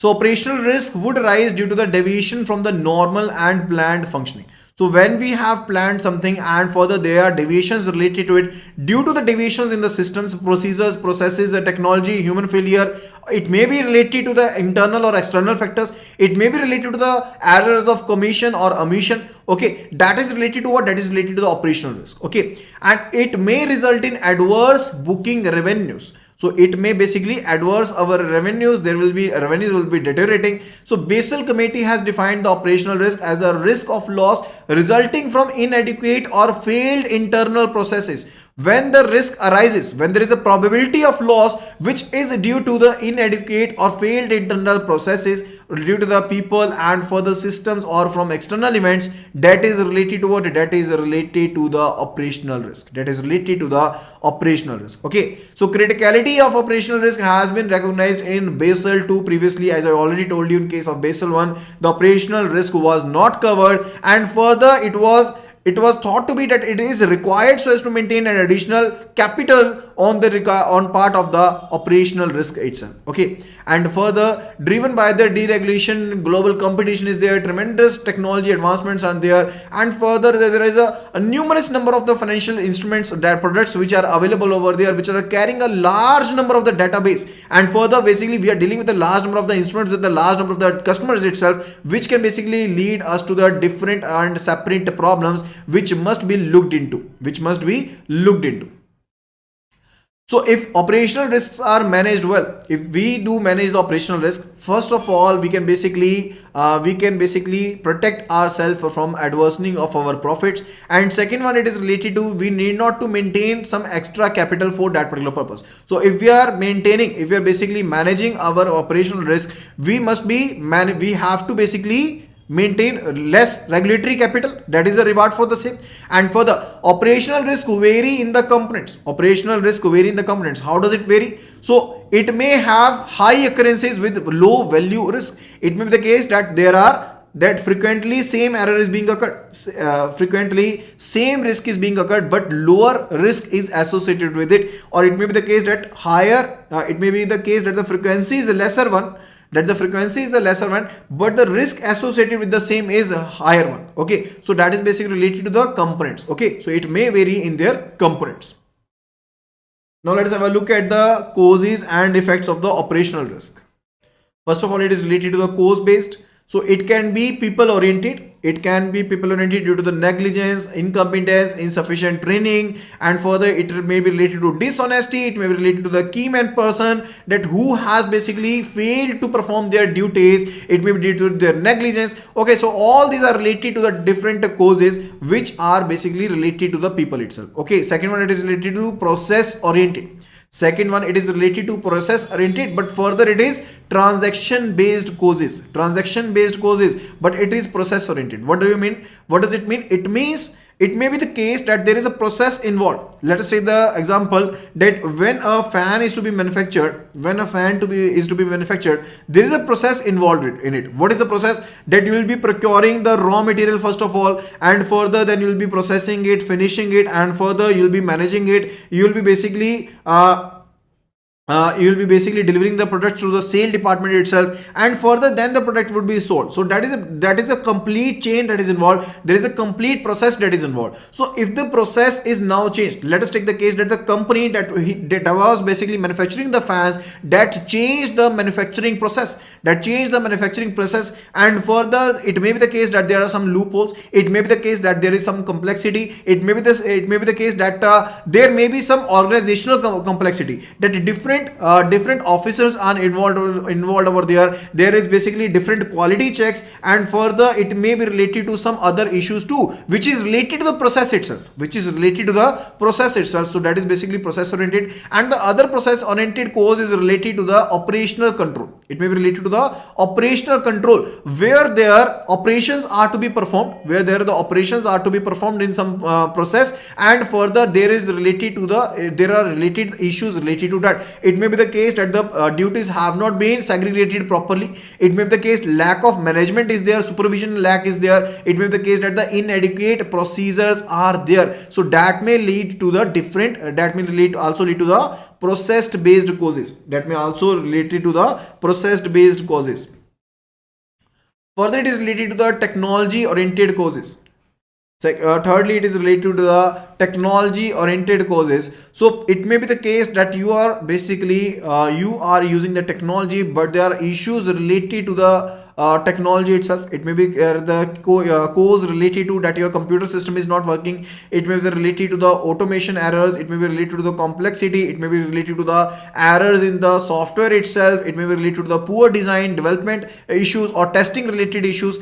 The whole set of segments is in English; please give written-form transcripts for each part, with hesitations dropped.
So operational risk would arise due to the deviation from the normal and planned functioning. So when we have planned something and further there are deviations related to it, due to the deviations in the systems, procedures, processes, technology, human failure, it may be related to the internal or external factors. It may be related to the errors of commission or omission. Okay, that is related to what? That is related to the operational risk. Okay, and it may result in adverse booking revenues. So it may basically adverse our revenues. Revenues will be deteriorating. So Basel committee has defined the operational risk as a risk of loss resulting from inadequate or failed internal processes. When the risk arises, when there is a probability of loss which is due to the inadequate or failed internal processes, due to the people and further systems or from external events, that is related to what? That is related to the operational risk. That is related to the operational risk. Okay, so criticality of operational risk has been recognized in Basel 2 previously. As I already told you, in case of Basel 1, the operational risk was not covered, and further it was thought to be that it is required so as to maintain an additional capital on part of the operational risk itself. Okay, and further, driven by the deregulation, global competition is there, tremendous technology advancements are there, and further there is a numerous number of the financial instruments, that products which are available over there, which are carrying a large number of the database, and further basically we are dealing with a large number of the instruments with the large number of the customers itself, which can basically lead us to the different and separate problems which must be looked into. So if operational risks are managed well, if we do manage the operational risk, first of all, we can basically protect ourselves from adversening of our profits. And second one, it is related to, we need not to maintain some extra capital for that particular purpose. So if we are basically managing our operational risk, we have to basically maintain less regulatory capital, that is the reward for the same. And further, operational risk vary in the components. How does it vary? So it may have high occurrences with low value risk. It may be the case that frequently same error is being occurred, frequently same risk is being occurred, but lower risk is associated with it. Or it may be the case that the frequency is a lesser one, but the risk associated with the same is a higher one. Okay, so that is basically related to the components. Okay, so it may vary in their components. Now let us have a look at the causes and effects of the operational risk. First of all, it is related to the cause based. So it can be people oriented. It can be people oriented due to the negligence, incompetence, insufficient training, and further it may be related to dishonesty. It may be related to the key man person that who has basically failed to perform their duties. It may be due to their negligence. Okay, so all these are related to the different causes which are basically related to the people itself. Okay, second one, it is related to process oriented. It is related to process oriented, but further it is transaction based causes, but it is process oriented. What do you mean? What does it mean? It means it may be the case that there is a process involved. Let us say the example that when a fan is to be manufactured, there is a process involved in it. What is the process? That you will be procuring the raw material first of all, and further then you will be processing it, finishing it, and further you will be managing it. You will be basically delivering the product to the sale department itself, and further then the product would be sold. So that is a complete chain that is involved. There is a complete process that is involved. So if the process is now changed, let us take the case that the company that was basically manufacturing the fans, that changed the manufacturing process, and further it may be the case that there are some loopholes. It may be the case that there is some complexity. It may be the case that there may be some organizational complexity, that different officers are involved over there. There is basically different quality checks, and further it may be related to some other issues too, which is related to the process itself. So that is basically process oriented. And the other process oriented cause is related to the operational control. It may be related to the operational control, where their operations are to be performed, in some process, and further there are related issues related to that. It may be the case that the duties have not been segregated properly. It may be the case lack of management is there, supervision lack is there. It may be the case that the inadequate procedures are there. So that may lead to the different, that may also lead to the processed based causes. That may also related to the processed based causes. Further, it is related to the technology oriented causes. Thirdly, it is related to the technology oriented causes. So it may be the case that you are basically you are using the technology, but there are issues related to the technology itself. It may be the cause related to that your computer system is not working. It may be related to the automation errors. It may be related to the complexity. It may be related to the errors in the software itself. It may be related to the poor design, development issues, or testing related issues.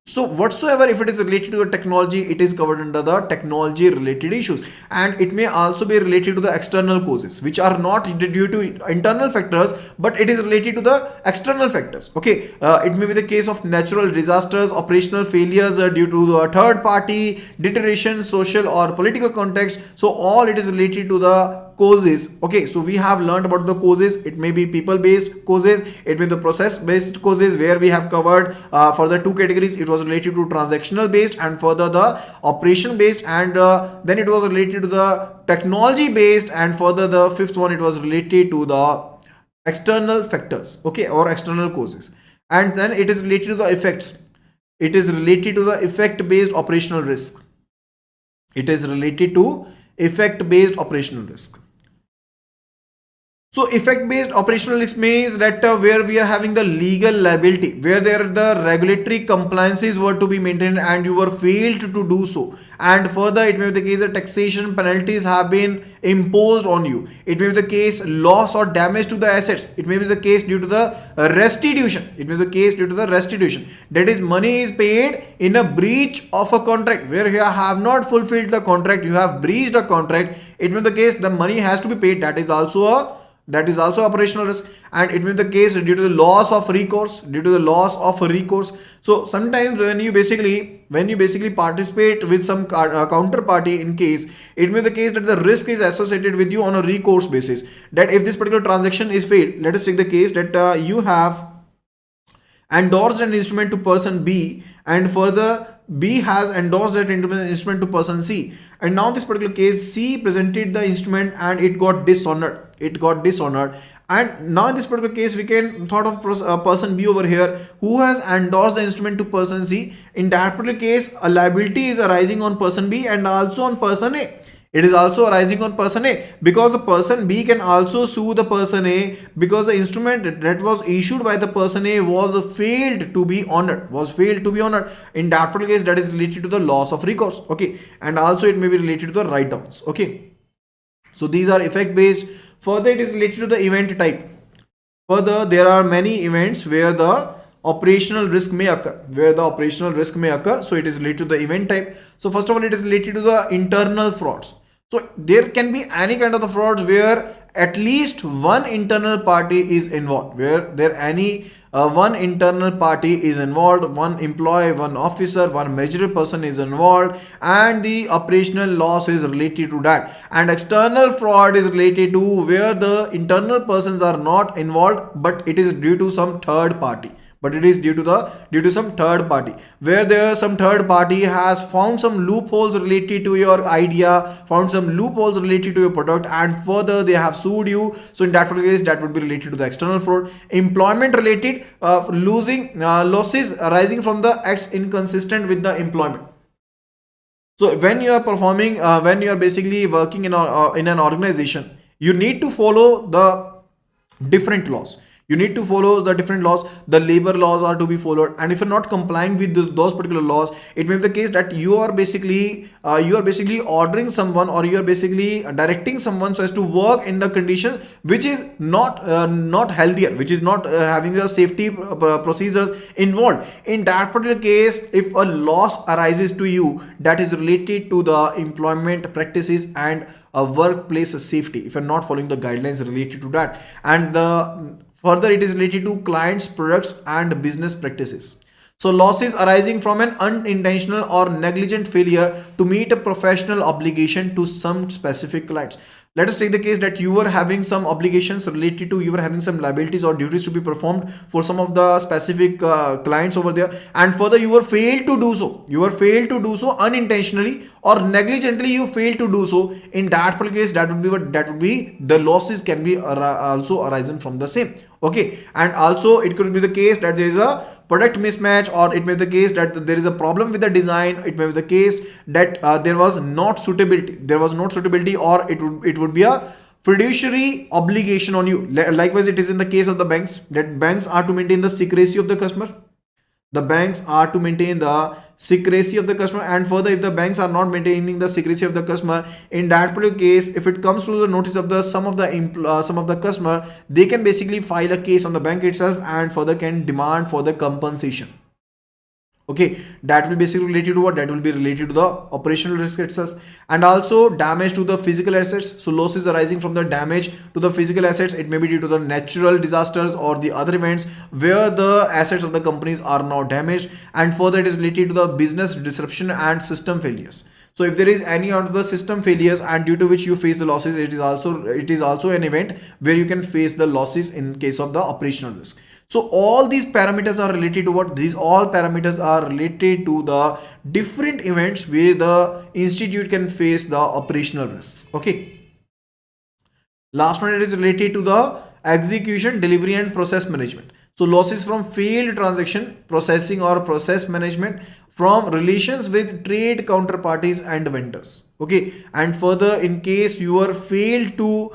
So whatsoever, if it is related to the technology, it is covered under the technology related issues. And it may also be related to the external causes, which are not due to internal factors, but it is related to the external factors. Okay, it may be the case of natural disasters, operational failures due to the third party, deterioration, social or political context. So all it is related to the causes. Okay, so we have learned about the causes. It may be people based causes, it may be the process based causes, where we have covered for the two categories. It was related to transactional based and further the operation based, and then it was related to the technology based, and further the fifth one, it was related to the external factors, okay, or external causes. And then it is related to the effects. It is related to the effect based operational risk. It is related to effect based operational risk. So effect based operational risk means that where we are having the legal liability, where there the regulatory compliances were to be maintained and you were failed to do so. And further, it may be the case that taxation penalties have been imposed on you. It may be the case loss or damage to the assets. It may be the case due to the restitution. It may be the case due to the restitution. That is, money is paid in a breach of a contract, where you have not fulfilled the contract, you have breached a contract. It may be the case the money has to be paid. That is also operational risk. And it may be the case due to the loss of recourse, so sometimes when you basically participate with some counterparty, in case it may be the case that the risk is associated with you on a recourse basis, that if this particular transaction is failed, let us take the case that you have endorsed an instrument to person B, and further B has endorsed that instrument to person C, and now this particular case C presented the instrument and it got dishonored. And now in this particular case, we can thought of person B over here who has endorsed the instrument to person C. In that particular case, a liability is arising on person B and also on person A. It is also arising on person A, because the person B can also sue the person A, because the instrument that was issued by the person A was failed to be honored. In that particular case, that is related to the loss of recourse. Okay, and also it may be related to the write downs. Okay, so these are effect based. Further, it is related to the event type. Further, there are many events where the operational risk may occur, so it is related to the event type. So first of all, it is related to the internal frauds. So there can be any kind of the frauds where at least one internal party is involved, one internal party is involved, one employee, one officer, one managerial person is involved, and the operational loss is related to that. And external fraud is related to where the internal persons are not involved, but it is due to some third party. Where there some third party has found some loopholes related to your idea, found some loopholes related to your product, and further they have sued you. So in that case, that would be related to the external fraud. Employment related, losses arising from the acts inconsistent with the employment. So when you are performing, when you are basically working in an organization, you need to follow the different laws. The labor laws are to be followed, and if you're not complying with those particular laws, it may be the case that you are basically ordering someone, or you are basically directing someone so as to work in the condition which is not healthier, which is not having the safety procedures involved. In that particular case, if a loss arises to you that is related to the employment practices and workplace safety, if you're not following the guidelines related to that, and further, it is related to clients, products, and business practices. So losses arising from an unintentional or negligent failure to meet a professional obligation to some specific clients. Let us take the case that you were having some obligations related to, you were having some liabilities or duties to be performed for some of the specific clients over there, and further you were failed to do so. You were failed to do so unintentionally or negligently. You failed to do so. In that particular case, that would be what, that would be the losses can be also arisen from the same. Okay, and also it could be the case that there is a product mismatch, or it may be the case that there is a problem with the design. It may be the case that there was not suitability, or it would be a fiduciary obligation on you. Likewise, it is in the case of the banks, that banks are to maintain the secrecy of the customer. The banks are to maintain the secrecy of the customer, and further, if the banks are not maintaining the secrecy of the customer, in that particular case, if it comes to the notice of the some of the customer, they can basically file a case on the bank itself, and further can demand for the compensation. Okay, that will basically related to what, that will be related to the operational risk itself. And also damage to the physical assets. So losses arising from the damage to the physical assets, it may be due to the natural disasters or the other events where the assets of the companies are now damaged, and further it is related to the business disruption and system failures. So if there is any of the system failures and due to which you face the losses, it is also an event where you can face the losses in case of the operational risk. So all these parameters are related to what? These all parameters are related to the different events where the institute can face the operational risks. Okay. Last one, it is related to the execution, delivery and process management. So losses from failed transaction processing or process management, from relations with trade counterparties and vendors. Okay, and further, in case you are failed to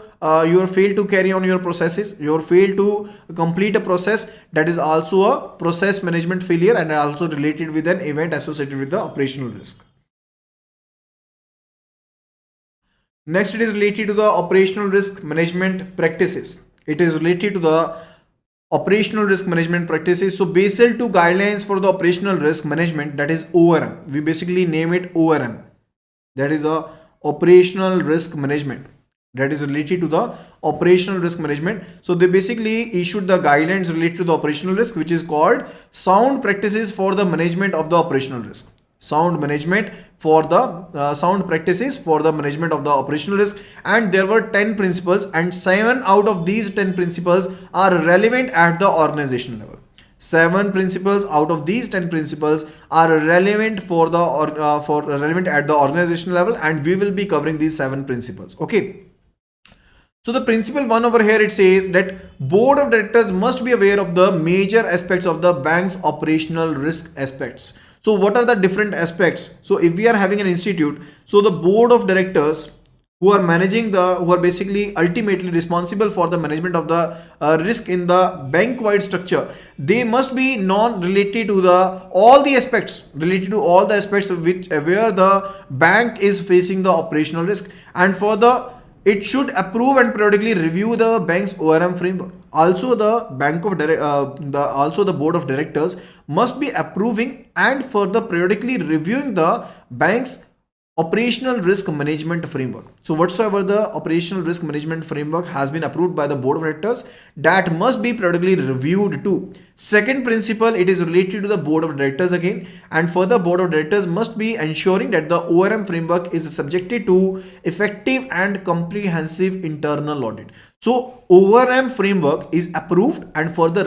carry on your processes, you are failed to complete a process, that is also a process management failure and also related with an event associated with the operational risk. Next, it is related to the operational risk management practices. It is related to the operational risk management practices. So Basel II guidelines for the operational risk management, that is ORM. We basically name it ORM. That is a operational risk management. That is related to the operational risk management. So they basically issued the guidelines related to the operational risk, which is called sound practices for the management of the operational risk. Sound practices for the management of the operational risk, and there were 10 principles, and 7 out of these 10 principles are relevant at the organizational level. 7 principles out of these 10 principles are relevant relevant at the organizational level, and we will be covering these 7 principles. Okay. So the principle 1 over here, it says that board of directors must be aware of the major aspects of the bank's operational risk aspects. So what are the different aspects? So if we are having an institute, so the board of directors who are basically ultimately responsible for the management of the risk in the bank wide structure, they must be non-related to all the aspects where the bank is facing the operational risk, and further it should approve and periodically review the bank's ORM framework. Also, the board of directors must be approving and further periodically reviewing the bank's operational risk management framework. So whatsoever the operational risk management framework has been approved by the board of directors, that must be periodically reviewed too. Second principle, it is related to the board of directors again, and further board of directors must be ensuring that the ORM framework is subjected to effective and comprehensive internal audit. So ORM framework is approved and further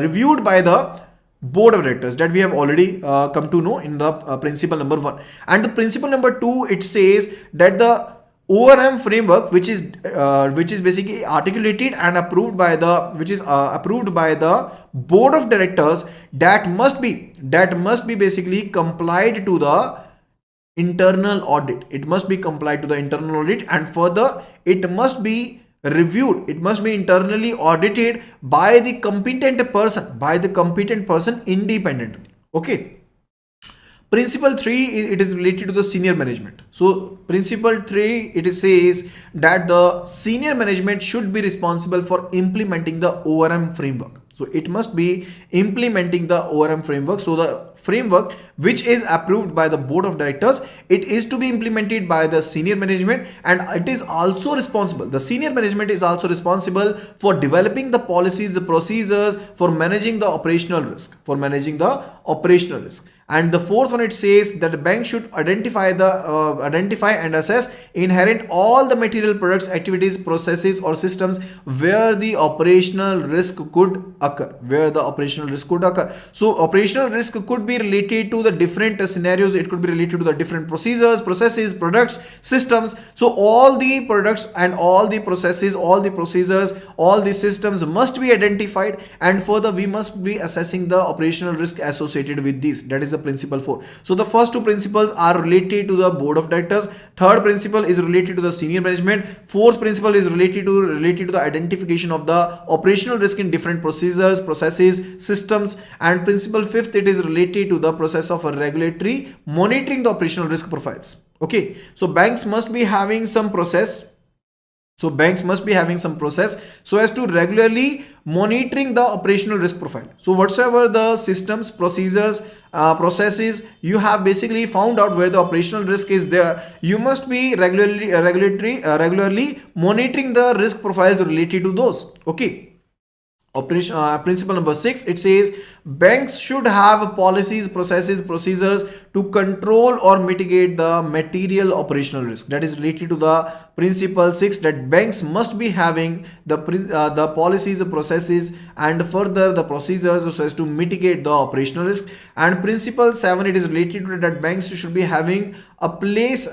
reviewed by the board of directors, that we have already come to know in the principle number 1. And the principle number 2, it says that the ORM framework, which is basically articulated and approved by the board of directors, that must be basically complied to the internal audit. It must be complied to the internal audit, and further it must be reviewed, it must be internally audited by the competent person independently. Okay. Principle 3, it is related to the senior management. So principle 3, it says that the senior management should be responsible for implementing the ORM framework. So it must be implementing the ORM framework. So the framework which is approved by the board of directors, it is to be implemented by the senior management, and it is also responsible. The senior management is also responsible for developing the policies, the procedures for managing the operational risk, And the fourth one, it says that the bank should identify and assess inherent all the material products, activities, processes or systems where the operational risk could occur. So operational risk could be related to the different scenarios. It could be related to the different procedures, processes, products, systems. So all the products and all the processes, all the procedures, all the systems must be identified, and further we must be assessing the operational risk associated with these. That is the principle 4. So the first two principles are related to the board of directors. Third principle is related to the senior management. Fourth principle is related to the identification of the operational risk in different procedures, processes, systems. And principle fifth, it is related to the process of a regulatory monitoring the operational risk profiles. Okay, so banks must be having some process. So as to regularly monitoring the operational risk profile. So whatsoever the systems, procedures, processes you have basically found out where the operational risk is there, you must be regularly monitoring the risk profiles related to those. Okay. Principle number 6, it says banks should have policies, processes, procedures to control or mitigate the material operational risk. That is related to the principle 6, that banks must be having the policies, the processes and further the procedures so as to mitigate the operational risk. And principle 7, it is related to that banks should be having a policy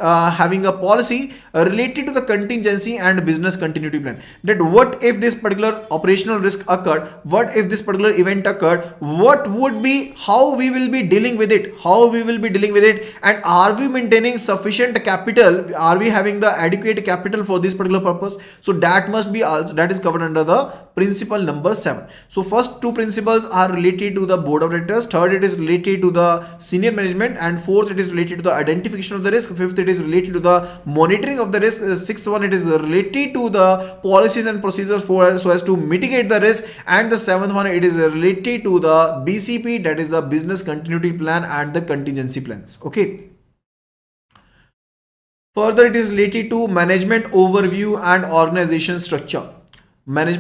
related to the contingency and business continuity plan. That what if this particular operational risk occurred, what if this particular event occurred, what would be, how we will be dealing with it, and are we maintaining sufficient capital, are we having the adequate capital for this particular purpose. So that must be also, that is covered under the principle number 7. So first two principles are related to the board of directors, third it is related to the senior management, and fourth it is related to the identification of the risk, fifth it is related to the monitoring of the risk, sixth one it is related to the policies and procedures for so as to mitigate the risk, and the seventh one, it is related to the BCP, that is the business continuity plan, and the contingency plans. Okay. Further, it is related to management overview and organization structure. As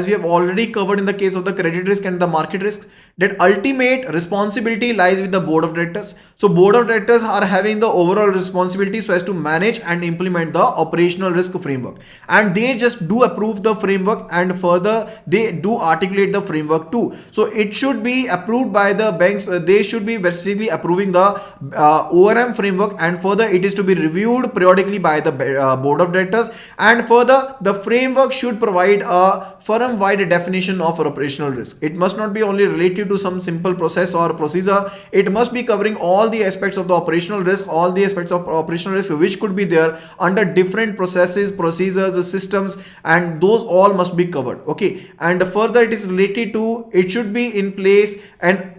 we have already covered in the case of the credit risk and the market risk, that ultimate responsibility lies with the board of directors. So board of directors are having the overall responsibility so as to manage and implement the operational risk framework, and they just do approve the framework, and further they do articulate the framework too. So it should be approved by the banks. They should be basically approving the ORM framework, and further it is to be reviewed periodically by the board of directors. And further, the framework should provide a firm-wide definition of operational risk. It must not be only related to some simple process or procedure. It must be covering all the aspects of the operational risk, which could be there under different processes, procedures, systems, and those all must be covered. Okay. And further, it is related to, it should be in place an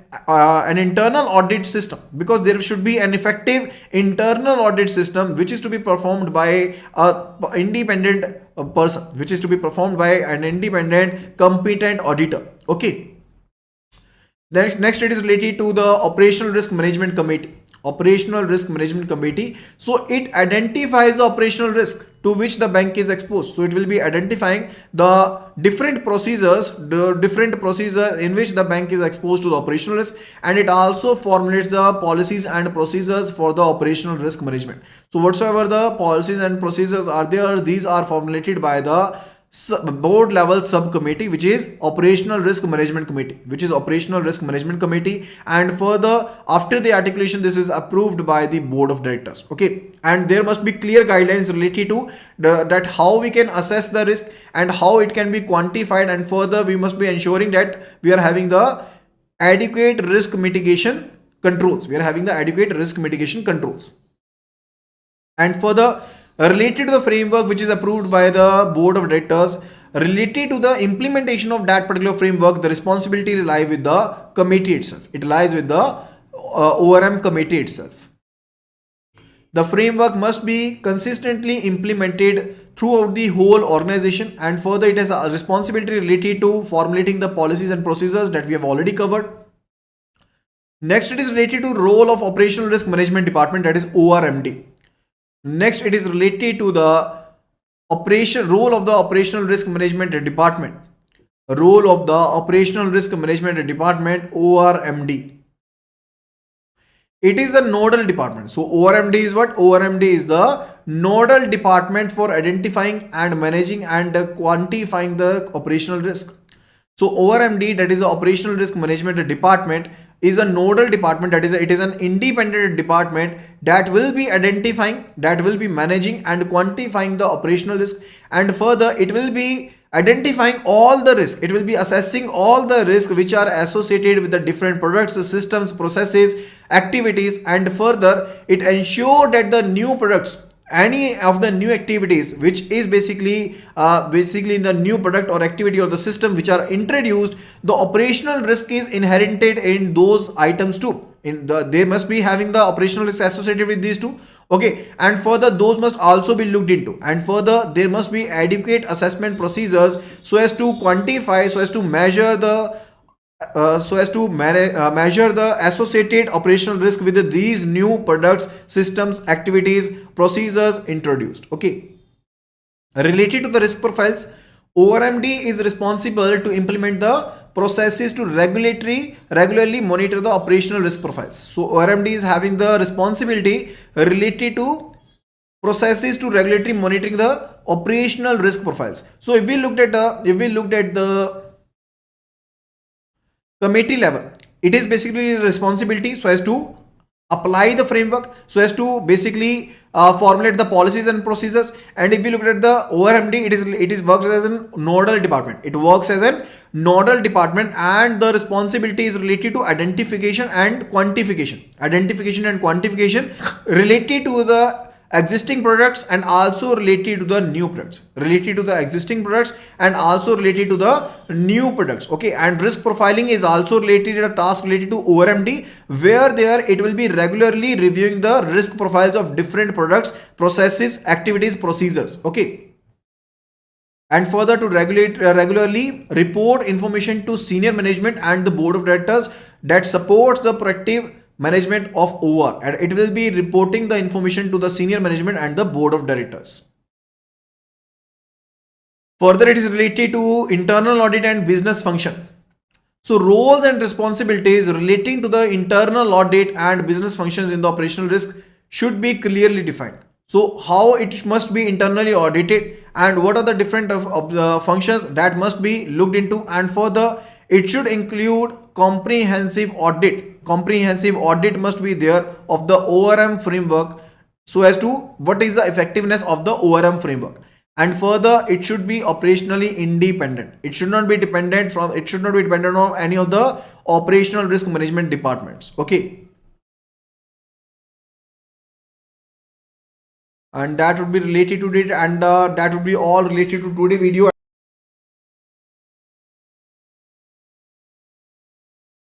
internal audit system, because there should be an effective internal audit system which is to be performed by an independent person, which is to be performed by an independent competent auditor. Okay. Next it is related to the operational risk management committee. So it identifies the operational risk to which the bank is exposed. So it will be identifying the different procedures, in which the bank is exposed to the operational risk, and it also formulates the policies and procedures for the operational risk management. So whatsoever the policies and procedures are there, these are formulated by the board level subcommittee, which is operational risk management committee, and further after the articulation, this is approved by the board of directors. Okay. And there must be clear guidelines related to that how we can assess the risk and how it can be quantified, and further we must be ensuring that we are having the adequate risk mitigation controls. And further, related to the framework which is approved by the board of directors, related to the implementation of that particular framework, the responsibility lies with the committee itself. It lies with the ORM committee itself. The framework must be consistently implemented throughout the whole organization, and further it has a responsibility related to formulating the policies and procedures that we have already covered. Next, it is related to role of operational risk management department, that is ORMD. Next, it is related to the role of the operational risk management department. ORMD. It is a nodal department. So ORMD is what? ORMD is the nodal department for identifying and managing and quantifying the operational risk. So ORMD, that is the operational risk management department, is a nodal department. That is it is an independent department that will be identifying, that will be managing and quantifying the operational risk, and further it will be identifying all the risk, it will be assessing all the risk which are associated with the different products, systems, processes, activities, and further it ensure that the new products, any of the new activities which is basically in the new product or activity or the system which are introduced, the operational risk is inherited in those items too. They must be having the operational risk associated with these two. Okay, and further those must also be looked into, and further there must be adequate assessment procedures so as to quantify, so as to measure the measure the associated operational risk with these new products, systems, activities, procedures introduced. Okay, related to the risk profiles, ORMD is responsible to implement the processes to regularly monitor the operational risk profiles. So ORMD is having the responsibility related to processes to regulatory monitoring the operational risk profiles. So if we looked at the committee level, it is basically responsibility so as to apply the framework, so as to basically formulate the policies and procedures. And if we look at the ORMD, it is works as a nodal department. It works as a nodal department, and the responsibility is related to identification and quantification. Identification and quantification related to the existing products and also related to the new products, related to the existing products and also related to the new products. Okay, and risk profiling is also related to a task related to ORMD, where there it will be regularly reviewing the risk profiles of different products, processes, activities, procedures. Okay, and further to regularly report information to senior management and the board of directors that supports the proactive management of OR, and it will be reporting the information to the senior management and the board of directors. Further, it is related to internal audit and business function. So roles and responsibilities relating to the internal audit and business functions in the operational risk should be clearly defined. So how it must be internally audited and what are the different of the functions that must be looked into, and further it should include comprehensive audit. Comprehensive audit must be there of the ORM framework so as to what is the effectiveness of the ORM framework. And further it should be operationally independent. It should not be dependent on any of the operational risk management departments. Okay, and that would be related to it, and that would be all related to today's video.